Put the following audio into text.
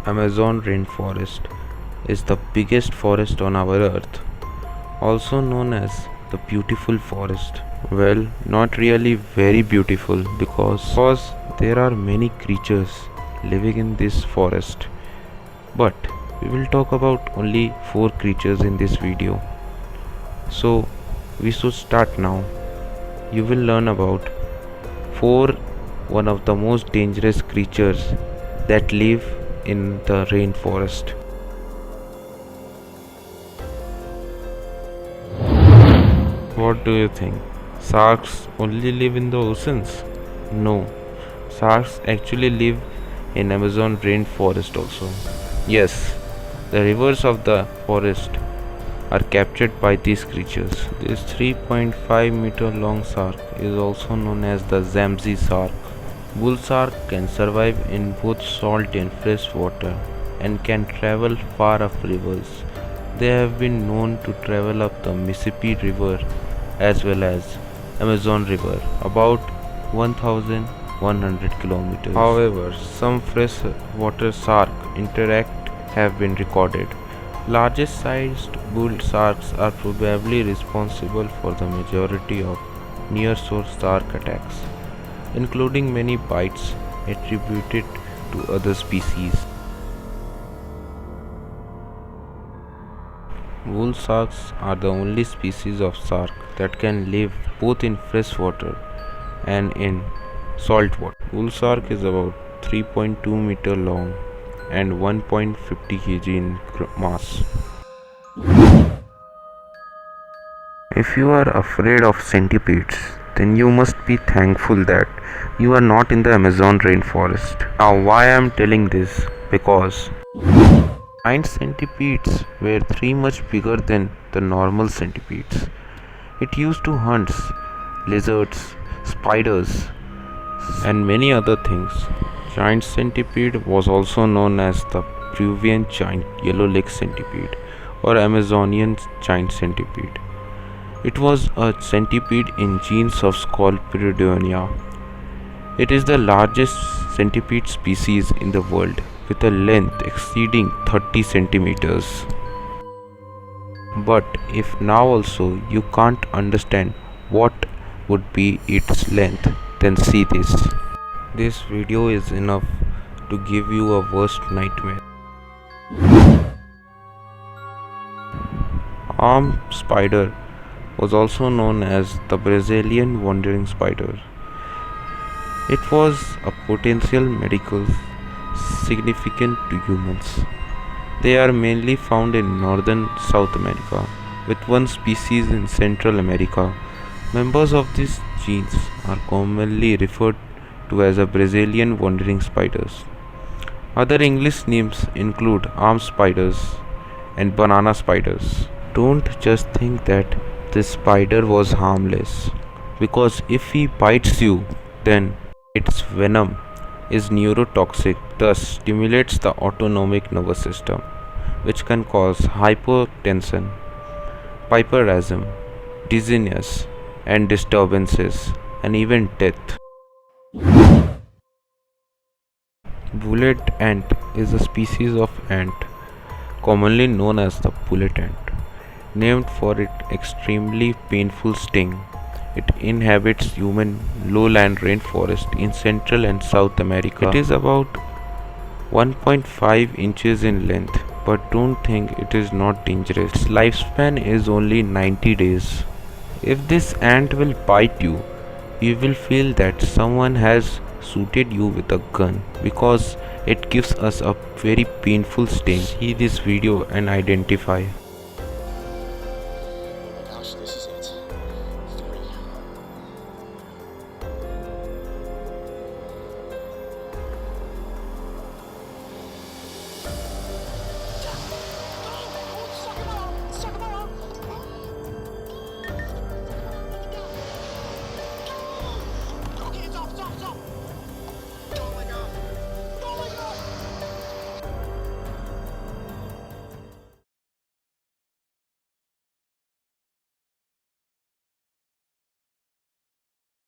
Amazon rainforest is the biggest forest on our earth, also known as the beautiful forest. Well, not really very beautiful because there are many creatures living in this forest. But we will talk about only 4 creatures in this video. So we should start now. You will learn about 4 one of the most dangerous creatures that live in the rainforest. What do you think? Sharks only live in the oceans? No, sharks actually live in Amazon rainforest also. Yes, the rivers of the forest are captured by these creatures. This 3.5-meter long shark is also known as the Zamzi shark. Bull shark can survive in both salt and fresh water and can travel far up rivers. They have been known to travel up the Mississippi River as well as Amazon River, about 1100 kilometers. However, some freshwater shark interact have been recorded. Largest sized bull sharks are probably responsible for the majority of near-shore shark attacks, including many bites attributed to other species. Bull sharks are the only species of shark that can live both in fresh water and in salt water. Bull shark is about 3.2 meter long and 1.50 kg in mass. If you are afraid of centipedes, then you must be thankful that you are not in the Amazon rainforest. Now, why I am telling this? Because giant centipedes were 3 much bigger than the normal centipedes. It used to hunt lizards, spiders, and many other things. Giant centipede was also known as the Peruvian giant yellow leg centipede or Amazonian giant centipede. It was a centipede in genus of Scolperidonia. It is the largest centipede species in the world, with a length exceeding 30 centimeters. But if now also you can't understand what would be its length, then see this. This video is enough to give you a worst nightmare. Arm spider was also known as the Brazilian wandering spider. It was a potential medical significant to humans. They are mainly found in northern South America, with one species in Central America. Members of this genus are commonly referred to as a Brazilian wandering spiders. Other English names include arm spiders and banana spiders. Don't just think that this spider was harmless, because if he bites you, then its venom is neurotoxic, thus stimulates the autonomic nervous system, which can cause hypotension, hyperasm, dizziness, and disturbances, and even death. Bullet ant is a species of ant, commonly known as the bullet ant, named for its extremely painful sting. It inhabits human lowland rainforest in Central and South America. It is about 1.5 inches in length, but don't think it is not dangerous. Its lifespan is only 90 days. If this ant will bite you, you will feel that someone has shooted you with a gun, because it gives us a very painful sting. See this video and identify. Gosh, this is it. 3. Okay, stop.